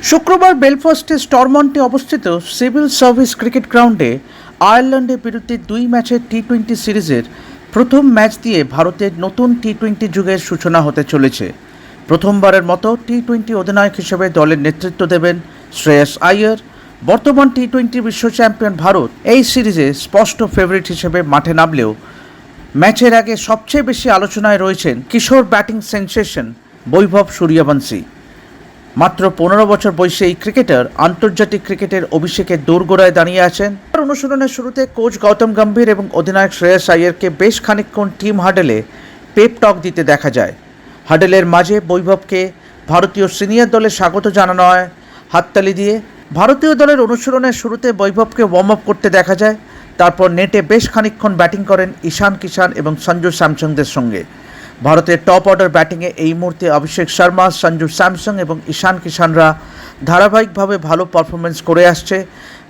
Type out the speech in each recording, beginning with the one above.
শুক্রবার বেলফাস্টে স্টরমন্টে অবস্থিত civil service cricket গ্রাউন্ডে আয়ারল্যান্ডের বিরুদ্ধে 2 ম্যাচের টি-20 সিরিজের প্রথম ম্যাচ দিয়ে ভারতের নতুন টি-20 যুগের সূচনা হতে চলেছে। প্রথমবারের মতো টি-20 অধিনায়ক হিসেবে দলের নেতৃত্ব দেবেন শ্রেয়াস আইয়ার। বর্তমান টি-20 বিশ্ব চ্যাম্পিয়ন ভারত এই সিরিজে স্পষ্ট ফেভারিট হিসেবে মাঠে নামলেও ম্যাচের আগে সবচেয়ে বেশি আলোচনায় রয়েছেন কিশোর ব্যাটিং সেন্সেশন বৈভব সূর্যবংশী। মাত্র 15 বছর বয়সী এই ক্রিকেটার আন্তর্জাতিক ক্রিকেটের অভিষেকের দোরগোড়ায় দাঁড়িয়ে আছেন। অনুশীলনের শুরুতে কোচ গৌতম গম্ভীর এবং অধিনায়ক শ্রেয়াস আইয়ারকে বেশ খানিকক্ষণ টিম হাডেলে পেপ টক দিতে দেখা যায়। হাডেলের মাঝে বৈভবকে ভারতীয় সিনিয়র দলে স্বাগত জানানো হয় হাততালি দিয়ে। ভারতীয় দলের অনুশীলনের শুরুতে বৈভবকে ওয়ার্ম আপ করতে দেখা যায়। তারপর নেটে বেশ খানিকক্ষণ ব্যাটিং করেন ঈশান কিষান এবং সঞ্জু স্যামসংদের সঙ্গে। ভারতের টপ অর্ডার ব্যাটিংয়ে এই মুহূর্তে অভিষেক শর্মা, সঞ্জু স্যামসং এবং ঈশান কিষানরা ধারাবাহিকভাবে ভালো পারফরমেন্স করে আসছে।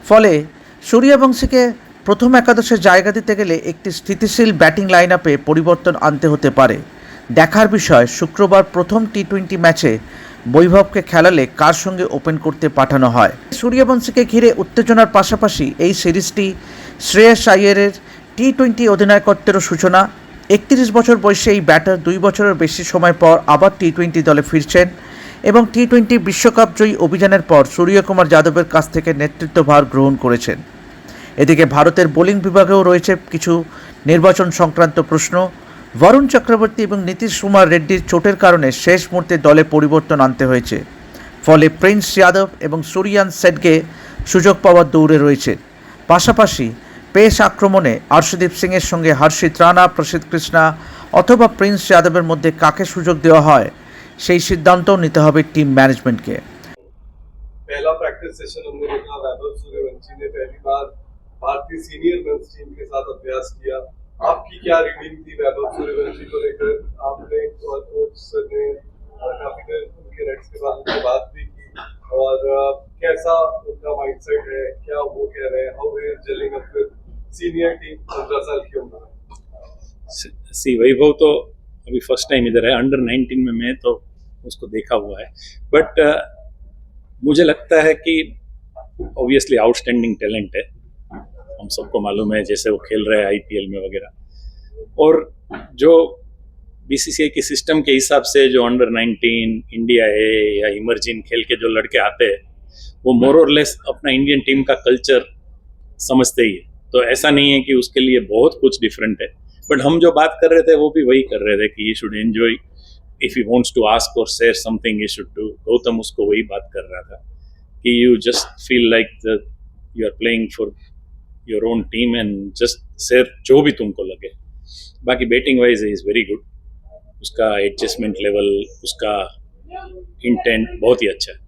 ফলে সূর্যবংশীকে প্রথম একাদশে জায়গা দিতে গেলে একটি স্থিতিশীল ব্যাটিং লাইন আপে পরিবর্তন আনতে হতে পারে। দেখার বিষয় শুক্রবার প্রথম টি-20 ম্যাচে বৈভবকে খেলালে কার সঙ্গে ওপেন করতে পাঠানো হয়। সূর্যবংশীকে ঘিরে উত্তেজনার পাশাপাশি এই সিরিজটি শ্রেয়াস আইয়ারের টি-20 অধিনায়কত্বেরও সূচনা। 31 বছর বয়সে এই ব্যাটার 2 বছরের বেশি সময় পর আবার টি-20 দলে ফিরছেন এবং টি-20 বিশ্বকাপ জয়ী অভিযানের পর সূর্যকুমার যাদবের কাছ থেকে নেতৃত্বভার গ্রহণ করেছেন। এদিকে ভারতের বোলিং বিভাগেও রয়েছে কিছু নির্বাচন সংক্রান্ত প্রশ্ন। বরুণ চক্রবর্তী এবং নীতিশ কুমার রেড্ডির চোটের কারণে শেষ মুহূর্তে দলে পরিবর্তন আনতে হয়েছে। ফলে প্রিন্স যাদব এবং সুরিয়ান সেটগে সুযোগ পাওয়ার দৌড়ে রয়েছে। পাশাপাশি পেস আক্রমণে আর্শদীপ সিংয়ের সঙ্গে হর্ষিত রানা, প্রসিদ্ধ কৃষ্ণা অথবা প্রিন্স যাদবের মধ্যে কাকে সুযোগ দেওয়া হয় সেই সিদ্ধান্তও নিতে হবে টিম ম্যানেজমেন্টকে। पहला प्रैक्टिस सेशन हमने देखा वैभव सूर्यवंशी ने पहली बार भारतीय सीनियर मेंस टीम के साथ अभ्यास किया। आपकी क्या रीडिंग थी वैभव सूर्यवंशी को लेकर? आपने कोच ने काफी देर उनके नेट्स के बाद उनसे बात भी की और कैसा उनका माइंडसेट है, क्या वो कह रहे हैं, how we are gelling up with senior team 15 साल की उम्र में? सी वैभव तो अभी फर्स्ट टाइम इधर है, अंडर 19 में मैं तो उसको देखा हुआ है, बट मुझे लगता है कि ऑब्वियसली आउटस्टैंडिंग टैलेंट है, हम सबको मालूम है जैसे वो खेल रहे हैं आईपीएल में वगैरह। और जो बीसीसीआई के सिस्टम के हिसाब से जो अंडर 19 इंडिया है या इमर्जिंग खेल के जो लड़के आते हैं वो मोर और लेस अपना इंडियन टीम का कल्चर समझते ही है, तो ऐसा नहीं है कि उसके लिए बहुत कुछ डिफरेंट है। बट हम जो बात कर रहे थे वो भी वही कर रहे थे कि he should enjoy, if he wants to ask और share something he should do. Gautam उसको वही बात कर रहा था कि you just feel like you are playing for your own team and just share जो भी तुमको लगे। बाकी batting wise is very good, उसका एडजस्टमेंट लेवल, उसका इंटेंट बहुत ही अच्छा है।